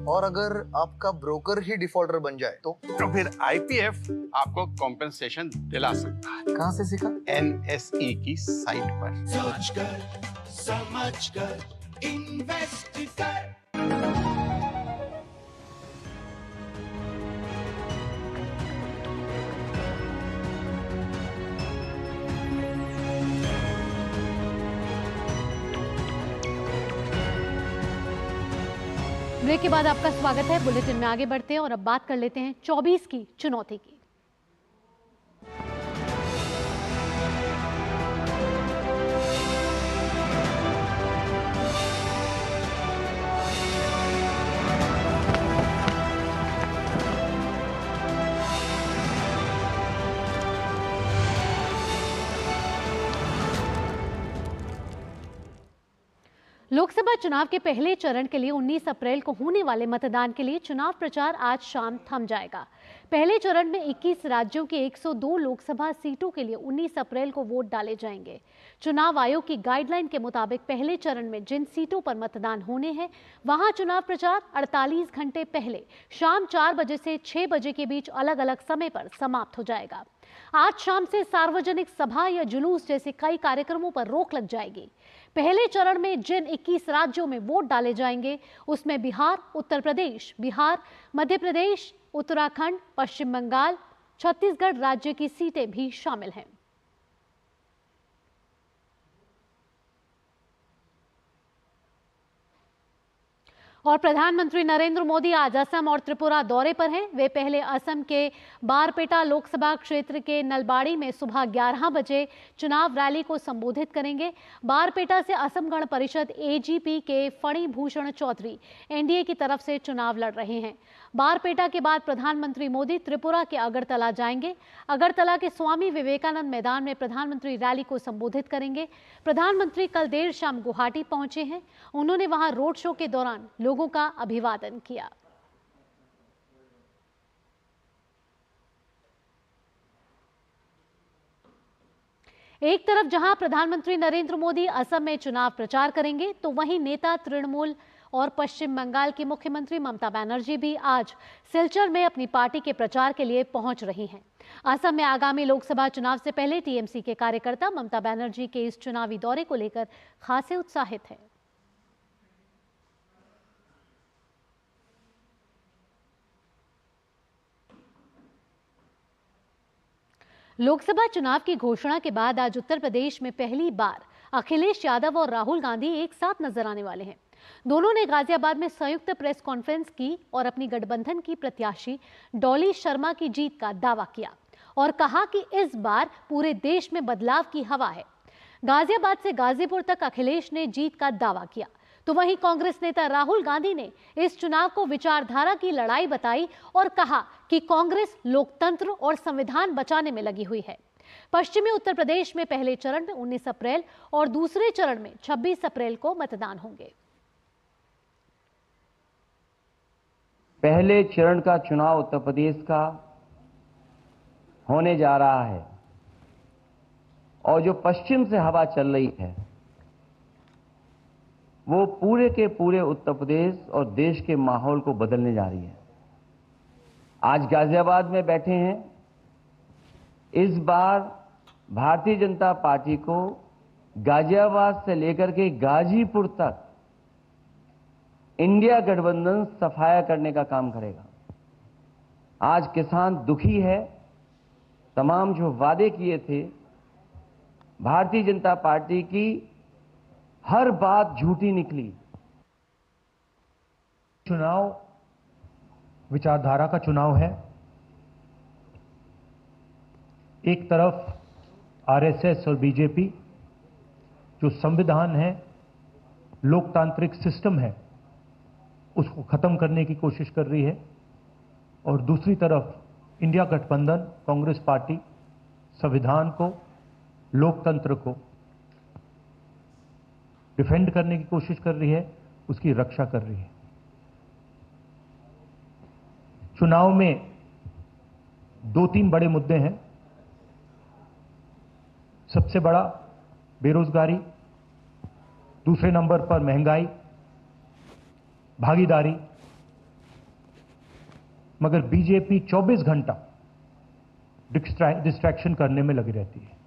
और अगर आपका ब्रोकर ही डिफॉल्टर बन जाए तो फिर IPF आपको कॉम्पेंसेशन दिला सकता है। कहाँ से सीखा? NSE की साइट पर। सोच कर समझ कर इन्वेस्ट कर। ब्रेक के बाद आपका स्वागत है। बुलेटिन में आगे बढ़ते हैं और अब बात कर लेते हैं 24 की चुनौती की। लोकसभा चुनाव के पहले चरण के लिए 19 अप्रैल को होने वाले मतदान के लिए चुनाव प्रचार आज शाम थम जाएगा। पहले चरण में 21 राज्यों के 102 लोकसभा सीटों के लिए 19 अप्रैल को वोट डाले जाएंगे। चुनाव आयोग की गाइडलाइन के मुताबिक पहले चरण में जिन सीटों पर मतदान होने हैं वहां चुनाव प्रचार 48 घंटे पहले शाम 4 बजे से 6 बजे के बीच अलग अलग समय पर समाप्त हो जाएगा। आज शाम से सार्वजनिक सभा या जुलूस जैसे कई कार्यक्रमों पर रोक लग जाएगी। पहले चरण में जिन 21 राज्यों में वोट डाले जाएंगे उसमें बिहार, उत्तर प्रदेश, मध्य प्रदेश, उत्तराखंड, पश्चिम बंगाल, छत्तीसगढ़ राज्य की सीटें भी शामिल हैं। और प्रधानमंत्री नरेंद्र मोदी आज असम और त्रिपुरा दौरे पर हैं। वे पहले असम के बारपेटा लोकसभा क्षेत्र के नलबाड़ी में सुबह 11 बजे चुनाव रैली को संबोधित करेंगे। बारपेटा से असम गण परिषद AGP के फणी भूषण चौधरी NDA की तरफ से चुनाव लड़ रहे हैं। बारपेटा के बाद प्रधानमंत्री मोदी त्रिपुरा के अगरतला जाएंगे। अगरतला के स्वामी विवेकानंद मैदान में प्रधानमंत्री रैली को संबोधित करेंगे। प्रधानमंत्री कल देर शाम गुवाहाटी पहुंचे हैं। उन्होंने वहां रोड शो के दौरान लोगों का अभिवादन किया। एक तरफ जहां प्रधानमंत्री नरेंद्र मोदी असम में चुनाव प्रचार करेंगे तो वहीं नेता तृणमूल और पश्चिम बंगाल की मुख्यमंत्री ममता बनर्जी भी आज सिलचर में अपनी पार्टी के प्रचार के लिए पहुंच रही हैं। असम में आगामी लोकसभा चुनाव से पहले TMC के कार्यकर्ता ममता बनर्जी के इस चुनावी दौरे को लेकर खासे उत्साहित हैं। लोकसभा चुनाव की घोषणा के बाद आज उत्तर प्रदेश में पहली बार अखिलेश यादव और राहुल गांधी एक साथ नजर आने वाले हैं। दोनों ने गाजियाबाद में संयुक्त प्रेस कॉन्फ्रेंस की और अपनी गठबंधन की प्रत्याशी डॉली शर्मा की जीत का दावा किया और कहा कि इस बार पूरे देश में बदलाव की हवा है। गाजियाबाद से गाजीपुर तक अखिलेश ने जीत का दावा किया, तो वहीं कांग्रेस नेता राहुल गांधी ने इस चुनाव को विचारधारा की लड़ाई बताई और कहा कि कांग्रेस लोकतंत्र और संविधान बचाने में लगी हुई है। पश्चिमी उत्तर प्रदेश में पहले चरण में 19 अप्रैल और दूसरे चरण में 26 अप्रैल को मतदान होंगे। पहले चरण का चुनाव उत्तर प्रदेश का होने जा रहा है और जो पश्चिम से हवा चल रही है वो पूरे के पूरे उत्तर प्रदेश और देश के माहौल को बदलने जा रही है। आज गाजियाबाद में बैठे हैं। इस बार भारतीय जनता पार्टी को गाजियाबाद से लेकर के गाजीपुर तक इंडिया गठबंधन सफाया करने का काम करेगा। आज किसान दुखी है। तमाम जो वादे किए थे भारतीय जनता पार्टी की हर बात झूठी निकली। चुनाव विचारधारा का चुनाव है। एक तरफ आरएसएस और बीजेपी जो संविधान है, लोकतांत्रिक सिस्टम है, उसको खत्म करने की कोशिश कर रही है और दूसरी तरफ इंडिया गठबंधन कांग्रेस पार्टी संविधान को, लोकतंत्र को डिफेंड करने की कोशिश कर रही है, उसकी रक्षा कर रही है। चुनाव में 2-3 बड़े मुद्दे हैं। सबसे बड़ा बेरोजगारी, दूसरे नंबर पर महंगाई, भागीदारी। मगर बीजेपी 24 घंटा डिस्ट्रैक्शन करने में लगी रहती है।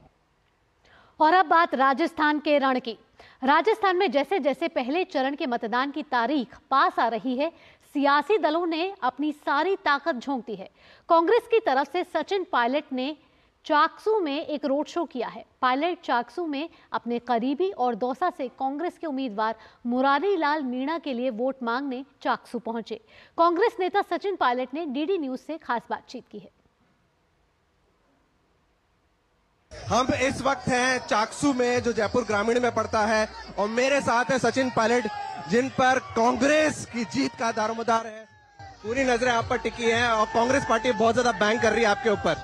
और अब बात राजस्थान के रण की। राजस्थान में जैसे जैसे पहले चरण के मतदान की तारीख पास आ रही है, सियासी दलों ने अपनी सारी ताकत झोंक दी है। कांग्रेस की तरफ से सचिन पायलट ने चाकसू में एक रोड शो किया है। पायलट चाकसू में अपने करीबी और दौसा से कांग्रेस के उम्मीदवार मुरारी लाल मीणा के लिए वोट मांगने चाकसू पहुंचे। कांग्रेस नेता सचिन पायलट ने डीडी न्यूज से खास बातचीत की है। हम इस वक्त हैं चाकसू में, जो जयपुर ग्रामीण में पड़ता है, और मेरे साथ है सचिन पायलट, जिन पर कांग्रेस की जीत का दारोमदार है। पूरी नजरें आप पर टिकी हैं और कांग्रेस पार्टी बहुत ज्यादा बैंक कर रही है आपके ऊपर।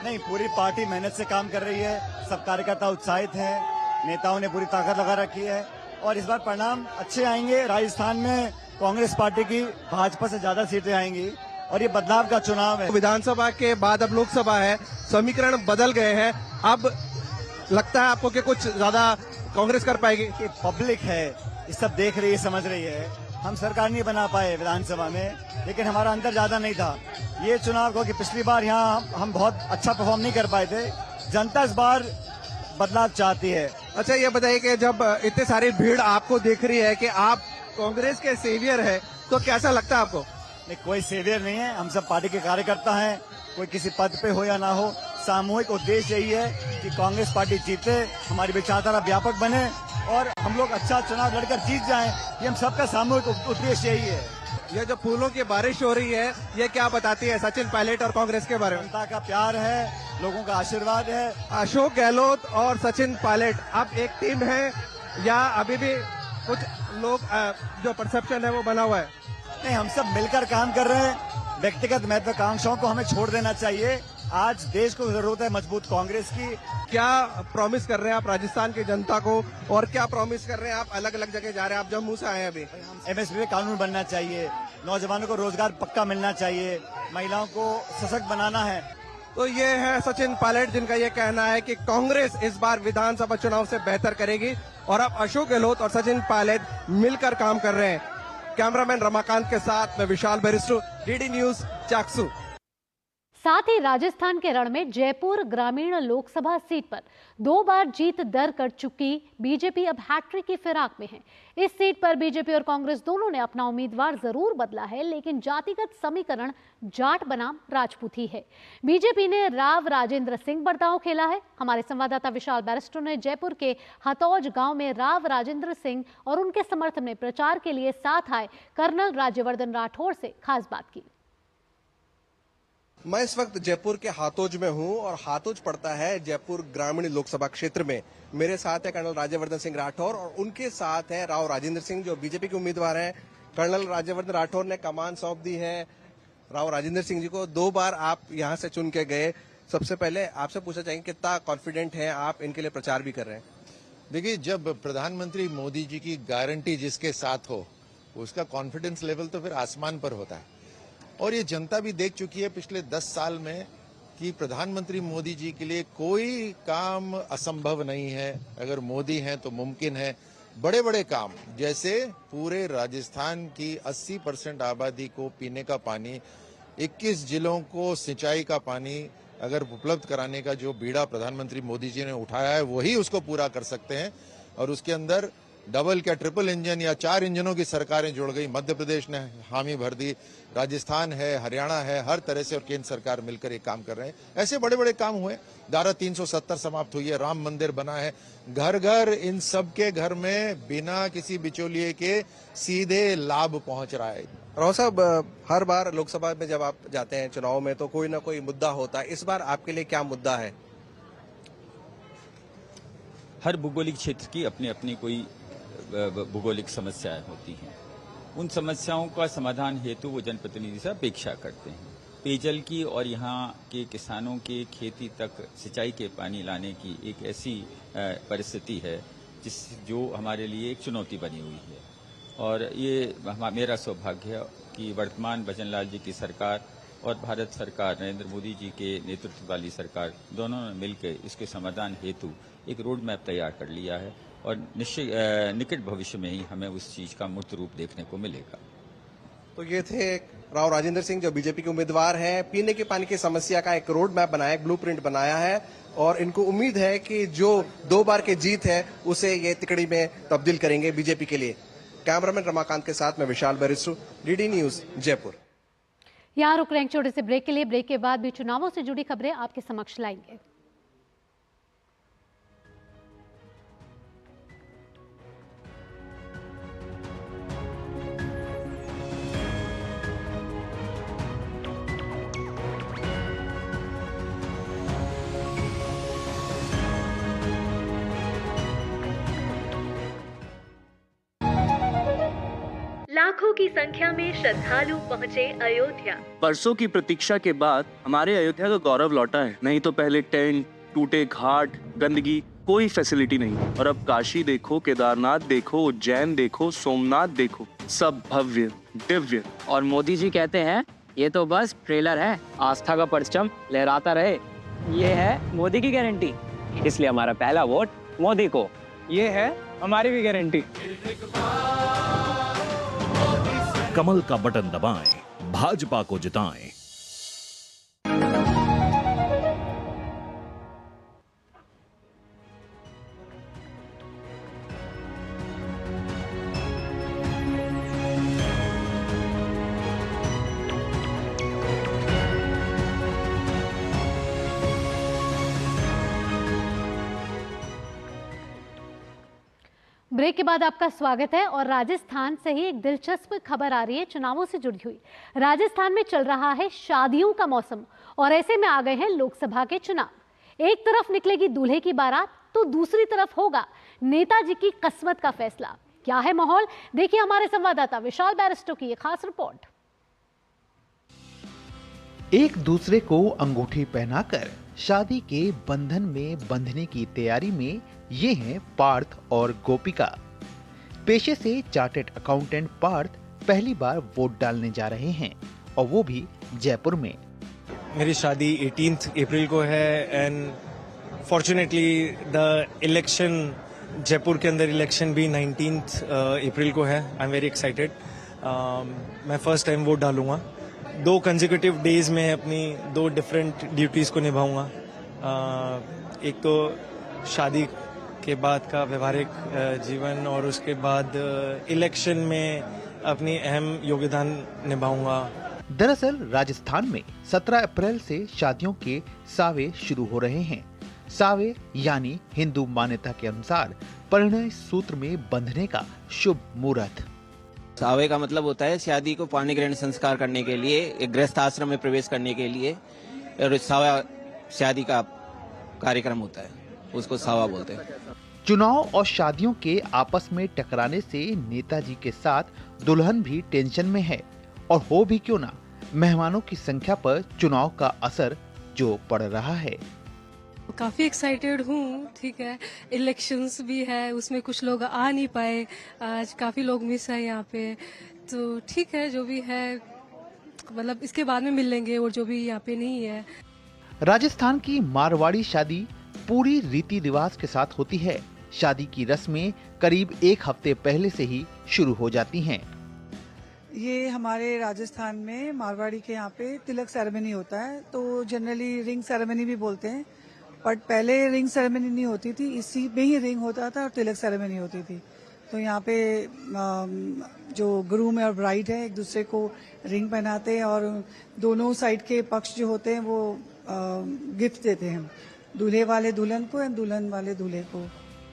नहीं, पूरी पार्टी मेहनत से काम कर रही है। सब कार्यकर्ता उत्साहित हैं, नेताओं ने पूरी ताकत लगा रखी है और इस बार परिणाम अच्छे आएंगे। राजस्थान में कांग्रेस पार्टी की भाजपा से ज्यादा सीटें आएंगी और ये बदलाव का चुनाव है। विधानसभा के बाद अब लोकसभा है, समीकरण बदल गए हैं। अब लगता है आपको कि कुछ ज्यादा कांग्रेस कर पाएगी? कि पब्लिक है, ये सब देख रही है, समझ रही है। हम सरकार नहीं बना पाए विधानसभा में, लेकिन हमारा अंतर ज्यादा नहीं था। ये चुनाव को कि पिछली बार यहाँ हम बहुत अच्छा परफॉर्म नहीं कर पाए थे। जनता इस बार बदलाव चाहती है। अच्छा, ये बताइए कि जब इतनी सारी भीड़ आपको देख रही है कि आप कांग्रेस के सेवियर है, तो कैसा लगता है आपको? नहीं, कोई सेवियर नहीं है। हम सब पार्टी के कार्यकर्ता हैं। कोई किसी पद पे हो या ना हो, सामूहिक उद्देश्य यही है कि कांग्रेस पार्टी जीते, हमारी विचारधारा व्यापक बने और हम लोग अच्छा चुनाव लड़कर जीत जाएं। ये हम सबका सामूहिक उद्देश्य यही है। ये जो फूलों की बारिश हो रही है, ये क्या बताती है सचिन पायलट और कांग्रेस के बारे में? जनता का प्यार है, लोगों का आशीर्वाद है। अशोक गहलोत और सचिन पायलट अब एक टीम है या अभी भी कुछ लोग जो परसेप्शन है वो बना हुआ है? नहीं, हम सब मिलकर काम कर रहे हैं। व्यक्तिगत महत्वाकांक्षाओं को हमें छोड़ देना चाहिए। आज देश को जरूरत है मजबूत कांग्रेस की। क्या प्रॉमिस कर रहे हैं आप राजस्थान की जनता को, और क्या प्रॉमिस कर रहे हैं आप? अलग अलग जगह जा रहे हैं, आप जम्मू से आए हैं अभी। एमएसपी पे कानून बनना चाहिए, नौजवानों को रोजगार पक्का मिलना चाहिए, महिलाओं को सशक्त बनाना है। तो ये है सचिन पायलट, जिनका ये कहना है कि कांग्रेस इस बार विधानसभा चुनाव से बेहतर करेगी और अब अशोक गहलोत और सचिन पायलट मिलकर काम कर रहे हैं। कैमरामैन रमाकांत के साथ मैं विशाल बैरिस्टो, डीडी न्यूज, चाकसू। साथ ही राजस्थान के रण में जयपुर ग्रामीण लोकसभा सीट पर 2 बार जीत दर्ज कर चुकी बीजेपी अब हैट्रिक की फिराक में है। इस सीट पर बीजेपी और कांग्रेस दोनों ने अपना उम्मीदवार जरूर बदला है, लेकिन जातिगत समीकरण जाट बनाम राजपूती है। बीजेपी ने राव राजेंद्र सिंह बर्ताव खेला है। हमारे संवाददाता विशाल बैरिस्टो ने जयपुर के हतौज गांव में राव राजेंद्र सिंह और उनके समर्थन में प्रचार के लिए साथ आए कर्नल राज्यवर्धन राठौड़ से खास बात की। मैं इस वक्त जयपुर के हाथोज में हूं और हाथोज पड़ता है जयपुर ग्रामीण लोकसभा क्षेत्र में। मेरे साथ है कर्नल राज्यवर्धन सिंह राठौर और उनके साथ है राव राजेंद्र सिंह जो बीजेपी के उम्मीदवार हैं। कर्नल राज्यवर्धन राठौर ने कमान सौंप दी है राव राजेंद्र सिंह जी को। 2 बार आप यहां से चुन के गए। सबसे पहले आपसे पूछना चाहेंगे कितना कॉन्फिडेंट है आप इनके लिए प्रचार भी कर रहे हैं? देखिए, जब प्रधानमंत्री मोदी जी की गारंटी जिसके साथ हो उसका कॉन्फिडेंस लेवल तो फिर आसमान पर होता है। और ये जनता भी देख चुकी है पिछले 10 साल में कि प्रधानमंत्री मोदी जी के लिए कोई काम असंभव नहीं है। अगर मोदी हैं तो मुमकिन है। बड़े बड़े काम जैसे पूरे राजस्थान की 80% आबादी को पीने का पानी, 21 जिलों को सिंचाई का पानी अगर उपलब्ध कराने का जो बीड़ा प्रधानमंत्री मोदी जी ने उठाया है वही उसको पूरा कर सकते हैं। और उसके अंदर डबल क्या ट्रिपल इंजन या 4 इंजनों की सरकारें जुड़ गई। मध्य प्रदेश ने हामी भर दी, राजस्थान है, हरियाणा है, हर तरह से और केंद्र सरकार मिलकर ये काम कर रहे हैं। ऐसे बड़े बड़े काम हुए। धारा 370 समाप्त हुई है, राम मंदिर बना है। घर घर इन सब के घर में बिना किसी बिचौलिए के सीधे लाभ पहुंच रहा है। राव साहब, हर बार लोकसभा में जब आप जाते हैं चुनाव में तो कोई ना कोई मुद्दा होता है। इस बार आपके लिए क्या मुद्दा है? हर भौगोलिक क्षेत्र की अपनी अपनी कोई भौगोलिक समस्याएं होती हैं। उन समस्याओं का समाधान हेतु वो जनप्रतिनिधि से अपेक्षा करते हैं। पेयजल की और यहाँ के किसानों के खेती तक सिंचाई के पानी लाने की एक ऐसी परिस्थिति है जो हमारे लिए एक चुनौती बनी हुई है। और ये मेरा सौभाग्य है कि वर्तमान भजनलाल जी की सरकार और भारत सरकार नरेंद्र मोदी जी के नेतृत्व वाली सरकार दोनों ने मिलकर इसके समाधान हेतु एक रोड मैप तैयार कर लिया है और निकट भविष्य में ही हमें उस चीज का मूर्त रूप देखने को मिलेगा। तो ये थे राव राजेंद्र सिंह जो बीजेपी के उम्मीदवार हैं। पीने के पानी की समस्या का एक रोड मैप बनाया, एक ब्लूप्रिंट बनाया है और इनको उम्मीद है कि जो 2 बार की जीत है उसे ये तिकड़ी में तब्दील करेंगे बीजेपी के लिए। कैमरामैन रमाकांत के साथ में विशाल बैरिस्टो, डीडी न्यूज, जयपुर। यहाँ रुक रहे हैं छोटे से ब्रेक के लिए। ब्रेक के बाद भी चुनावों से जुड़ी खबरें आपके समक्ष लाएंगे। लाखों की संख्या में श्रद्धालु पहुंचे अयोध्या। बरसों की प्रतीक्षा के बाद हमारे अयोध्या का गौरव लौटा है। नहीं तो पहले टेंट, टूटे घाट, गंदगी, कोई फैसिलिटी नहीं। और अब काशी देखो, केदारनाथ देखो, उज्जैन देखो, सोमनाथ देखो, सब भव्य दिव्य। और मोदी जी कहते हैं ये तो बस ट्रेलर है, आस्था का परचम लहराता रहे। ये है मोदी की गारंटी, इसलिए हमारा पहला वोट मोदी को। ये है हमारी भी गारंटी। कमल का बटन दबाएं, भाजपा को जिताएं। ब्रेक के बाद आपका स्वागत है और राजस्थान से ही एक दिलचस्प खबर आ रही है चुनावों से जुड़ी हुई। राजस्थान में चल रहा है शादियों का मौसम और ऐसे में आ गए हैं लोकसभा के चुनाव। एक तरफ निकलेगी दूल्हे की बारात तो दूसरी तरफ होगा नेताजी की किस्मत का फैसला। क्या है माहौल, देखिए हमारे संवाददाता विशाल बैरिस्टो की ये खास रिपोर्ट। एक दूसरे को अंगूठी पहनाकर शादी के बंधन में बंधने की तैयारी में ये हैं पार्थ और गोपिका। पेशे से चार्टर्ड अकाउंटेंट पार्थ पहली बार वोट डालने जा रहे हैं और वो भी जयपुर में। मेरी शादी 18 अप्रैल को है and fortunately the election Jaipur के अंदर इलेक्शन भी 19 अप्रैल को है। I am very excited. मैं फर्स्ट टाइम वोट डालूंगा 2 कंसेक्यूटिव डेज में अपनी 2 डिफरेंट ड्यूटीज को निभाऊंगा। एक तो शादी के बाद का व्यवहारिक जीवन और उसके बाद इलेक्शन में अपनी अहम योगदान निभाऊंगा। दरअसल राजस्थान में 17 अप्रैल से शादियों के सावे शुरू हो रहे हैं। सावे यानी हिंदू मान्यता के अनुसार परिणय सूत्र में बंधने का शुभ मुहूर्त। सावे का मतलब होता है शादी को पाणी ग्रहण संस्कार करने के लिए, एक गृहस्थ आश्रम में प्रवेश करने के लिए, और सावा शादी का कार्यक्रम होता है, उसको सावा बोलते हैं। चुनाव और शादियों के आपस में टकराने से नेताजी के साथ दुल्हन भी टेंशन में है, और हो भी क्यों ना, मेहमानों की संख्या पर चुनाव का असर जो पड़ रहा है। काफ़ी एक्साइटेड हूँ, ठीक है। इलेक्शंस भी है, उसमें कुछ लोग आ नहीं पाए, आज काफ़ी लोग मिस है यहाँ पे, तो ठीक है जो भी है, मतलब इसके बाद में मिल लेंगे, और जो भी यहाँ पे नहीं है। राजस्थान की मारवाड़ी शादी पूरी रीति रिवाज के साथ होती है। शादी की रस्में करीब 1 हफ्ते पहले से ही शुरू हो जाती हैं। ये हमारे राजस्थान में मारवाड़ी के यहाँ पे तिलक सेरेमनी होता है, तो जनरली रिंग सेरेमनी भी बोलते हैं, बट पहले रिंग सेरेमनी नहीं होती थी, इसी में ही रिंग होता था और तिलक सेरेमनी होती थी। तो यहाँ पे जो ग्रूम और ब्राइड है एक दूसरे को रिंग पहनाते हैं, और दोनों साइड के पक्ष जो होते हैं वो गिफ्ट देते हैं, दूल्हे वाले दुल्हन को या दुल्हन वाले दूल्हे को।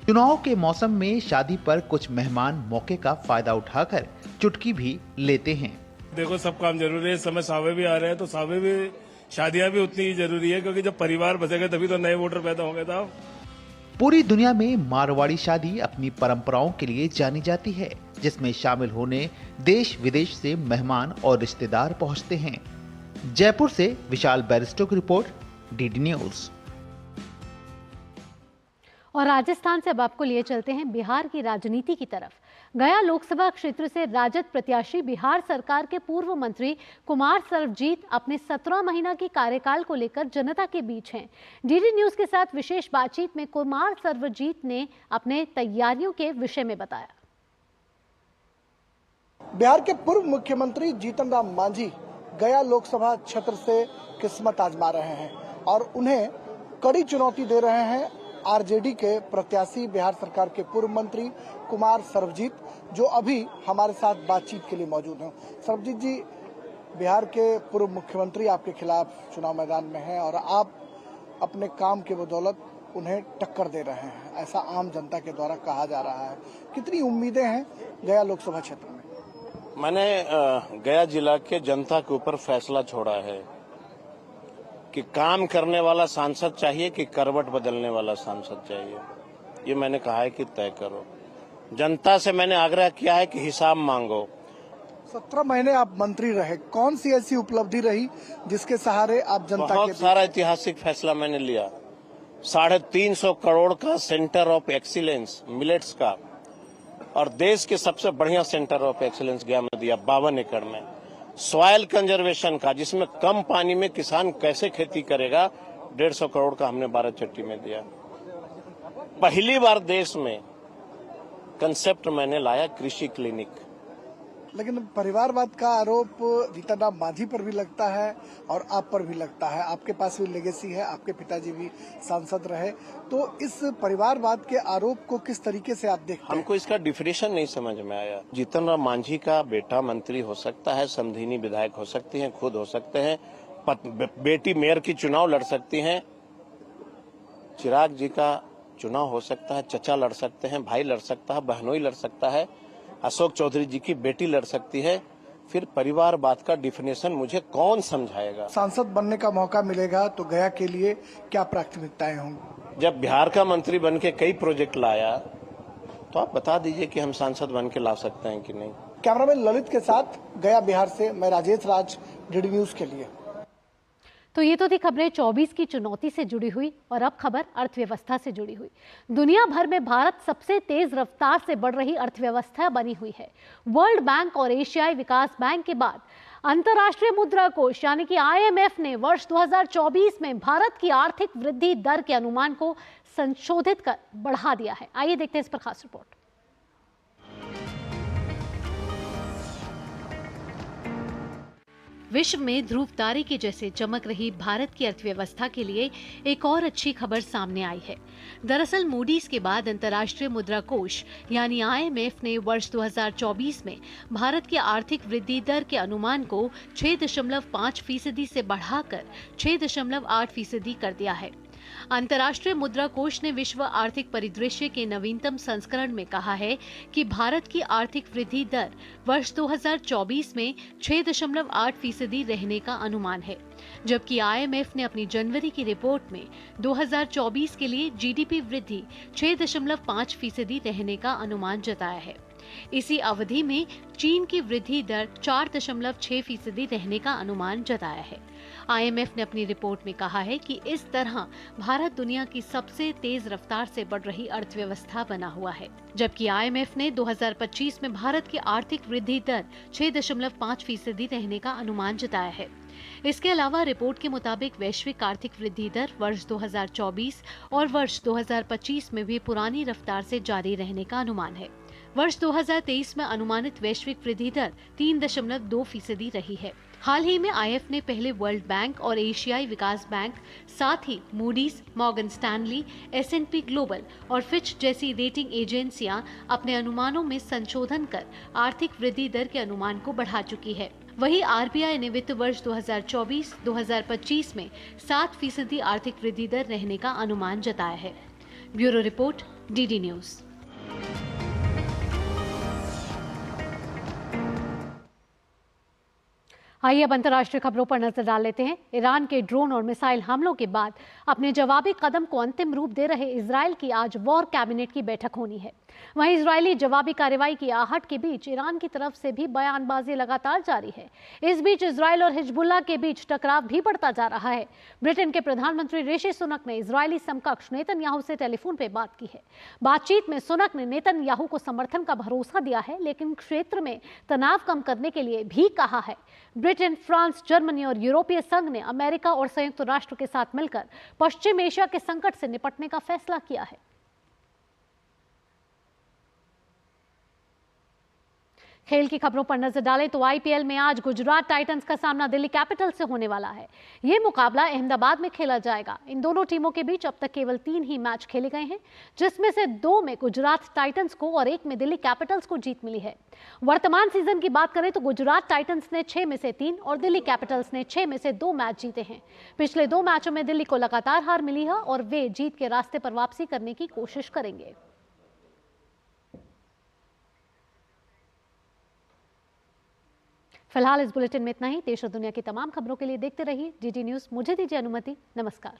चुनाव के मौसम में शादी पर कुछ मेहमान मौके का फायदा उठाकर चुटकी भी लेते हैं। देखो सब काम जरूरी है, इस समय सावे भी आ रहे हैं, तो सावे भी शादियां भी उतनी ही जरूरी है, क्योंकि जब परिवार बसेगा तभी तो नए वोटर पैदा होंगे। था पूरी दुनिया में मारवाड़ी शादी अपनी परंपराओं के लिए जानी जाती है, जिसमें शामिल होने देश विदेश से मेहमान और रिश्तेदार पहुंचते हैं। जयपुर से विशाल बैरिस्टो की रिपोर्ट, डीडी न्यूज। और राजस्थान से अब आपको लिए चलते हैं बिहार की राजनीति की तरफ। गया लोकसभा क्षेत्र से राजद प्रत्याशी बिहार सरकार के पूर्व मंत्री कुमार सर्वजीत अपने 17 महीना की कार्यकाल को लेकर जनता के बीच हैं। डीडी न्यूज के साथ विशेष बातचीत में कुमार सर्वजीत ने अपने तैयारियों के विषय में बताया। बिहार के पूर्व मुख्यमंत्री जीतन राम मांझी गया लोकसभा क्षेत्र से किस्मत आजमा रहे हैं, और उन्हें कड़ी चुनौती दे रहे हैं आरजेडी के प्रत्याशी बिहार सरकार के पूर्व मंत्री कुमार सर्वजीत, जो अभी हमारे साथ बातचीत के लिए मौजूद हैं। सर्वजीत जी, बिहार के पूर्व मुख्यमंत्री आपके खिलाफ चुनाव मैदान में हैं, और आप अपने काम के बदौलत उन्हें टक्कर दे रहे हैं, ऐसा आम जनता के द्वारा कहा जा रहा है। कितनी उम्मीदें हैं गया लोकसभा क्षेत्र में? मैंने गया जिला के जनता के ऊपर फैसला छोड़ा है कि काम करने वाला सांसद चाहिए कि करवट बदलने वाला सांसद चाहिए। ये मैंने कहा है कि तय करो। जनता से मैंने आग्रह किया है कि हिसाब मांगो। 17 महीने आप मंत्री रहे, कौन सी ऐसी उपलब्धि रही जिसके सहारे आप जनता बहुत सारा ऐतिहासिक फैसला मैंने लिया। 350 करोड़ का सेंटर ऑफ एक्सीलेंस मिलेट्स का, और देश के सबसे बढ़िया सेंटर ऑफ एक्सीलेंस गया में दिया 52 एकड़ में। सॉइल कंजर्वेशन का, जिसमें कम पानी में किसान कैसे खेती करेगा, 150 करोड़ का हमने 12 चट्टी में दिया। पहली बार देश में कंसेप्ट मैंने लाया कृषि क्लिनिक। लेकिन परिवारवाद का आरोप जीतन राम मांझी पर भी लगता है और आप पर भी लगता है। आपके पास भी लेगेसी है, आपके पिताजी भी सांसद रहे, तो इस परिवारवाद के आरोप को किस तरीके से आप देखते हैं? हमको इसका डिफिनेशन नहीं समझ में आया। जीतन राम मांझी का बेटा मंत्री हो सकता है, समधिनी विधायक हो सकती हैं, खुद हो सकते हैं, बेटी मेयर की चुनाव लड़ सकती हैं, चिराग जी का चुनाव हो सकता है, चचा लड़ सकते हैं, भाई लड़ सकता है, बहनोई लड़ सकता है, अशोक चौधरी जी की बेटी लड़ सकती है। फिर परिवारवाद का डिफिनेशन मुझे कौन समझाएगा? सांसद बनने का मौका मिलेगा तो गया के लिए क्या प्राथमिकताएं होंगी? जब बिहार का मंत्री बन के कई प्रोजेक्ट लाया, तो आप बता दीजिए कि हम सांसद बन के ला सकते हैं कि नहीं। कैमरामैन ललित के साथ गया बिहार से मैं राजेश राज, डीडी न्यूज के लिए। तो ये तो थी खबरें 24 की चुनौती से जुड़ी हुई, और अब खबर अर्थव्यवस्था से जुड़ी हुई। दुनिया भर में भारत सबसे तेज रफ्तार से बढ़ रही अर्थव्यवस्था बनी हुई है। वर्ल्ड बैंक और एशियाई विकास बैंक के बाद अंतर्राष्ट्रीय मुद्रा कोष यानी कि IMF ने वर्ष 2024 में भारत की आर्थिक वृद्धि दर के अनुमान को संशोधित कर बढ़ा दिया है। आइए देखते हैं इस पर खास रिपोर्ट। विश्व में ध्रुव तारे के जैसे चमक रही भारत की अर्थव्यवस्था के लिए एक और अच्छी खबर सामने आई है। दरअसल मूडीज के बाद अंतर्राष्ट्रीय मुद्रा कोष यानी IMF ने वर्ष 2024 में भारत की आर्थिक वृद्धि दर के अनुमान को 6.5% से बढ़ाकर 6.8% कर दिया है। अंतर्राष्ट्रीय मुद्रा कोष ने विश्व आर्थिक परिदृश्य के नवीनतम संस्करण में कहा है कि भारत की आर्थिक वृद्धि दर वर्ष 2024 में 6.8% रहने का अनुमान है, जबकि IMF ने अपनी जनवरी की रिपोर्ट में 2024 के लिए GDP वृद्धि 6.5% रहने का अनुमान जताया है। इसी अवधि में चीन की वृद्धि दर 4.6% रहने का अनुमान जताया है। IMF ने अपनी रिपोर्ट में कहा है कि इस तरह भारत दुनिया की सबसे तेज रफ्तार से बढ़ रही अर्थव्यवस्था बना हुआ है, जबकि IMF ने 2025 में भारत की आर्थिक वृद्धि दर 6.5% रहने का अनुमान जताया है। इसके अलावा रिपोर्ट के मुताबिक वैश्विक आर्थिक वृद्धि दर वर्ष 2024 और वर्ष 2025 में भी पुरानी रफ्तार से जारी रहने का अनुमान है। वर्ष 2023 में अनुमानित वैश्विक वृद्धि दर 3.2% रही है। हाल ही में IMF ने पहले वर्ल्ड बैंक और एशियाई विकास बैंक, साथ ही Moody's, Morgan Stanley, S&P global और फिच जैसी रेटिंग एजेंसियां अपने अनुमानों में संशोधन कर आर्थिक वृद्धि दर के अनुमान को बढ़ा चुकी है। वहीं RBI ने वित्त वर्ष 2024-2025 में 7% आर्थिक वृद्धि दर रहने का अनुमान जताया है। Bureau report, DD news. आइए अब अंतर्राष्ट्रीय खबरों पर नजर डाल लेते हैं। ईरान के ड्रोन और मिसाइल हमलों के बाद अपने जवाबी कदम को अंतिम रूप दे रहे इजरायल की आज वॉर कैबिनेट की बैठक होनी है। वहीं इजरायली जवाबी कार्रवाई की आहट के बीच ईरान की तरफ से भी बयानबाजी लगातार जारी है। इस बीच इजरायल और हिजबुल्लाह के बीच टकराव भी बढ़ता जा रहा है। ब्रिटेन के प्रधानमंत्री ऋषि सुनक ने इजरायली समकक्ष नेतन्याहू से टेलीफोन पर बात की है। बातचीत में सुनक ने नेतन्याहू को समर्थन का भरोसा दिया है, लेकिन क्षेत्र में तनाव कम करने के लिए भी कहा है। ब्रिटेन, फ्रांस, जर्मनी और यूरोपीय संघ ने अमेरिका और संयुक्त राष्ट्र के साथ मिलकर पश्चिम एशिया के संकट से निपटने का फैसला किया है। खेल की खबरों पर नजर डालें तो IPL में आज गुजरात टाइटंस का सामना दिल्ली कैपिटल्स से होने वाला है। यह मुकाबला अहमदाबाद में खेला जाएगा। इन दोनों टीमों के बीच अब तक केवल 3 ही मैच खेले गए हैं, जिसमें से 2 में गुजरात टाइटंस को और 1 में दिल्ली कैपिटल्स को जीत मिली है। वर्तमान सीजन की बात करें तो गुजरात टाइटंस ने 6 में से 3 और दिल्ली कैपिटल्स ने 6 में से 2 मैच जीते हैं। पिछले 2 मैचों में दिल्ली को लगातार हार मिली है और वे जीत के रास्ते पर वापसी करने की कोशिश करेंगे। फिलहाल इस बुलेटिन में इतना ही। देश और दुनिया की तमाम खबरों के लिए देखते रहिए DD न्यूज। मुझे दीजिए अनुमति। नमस्कार।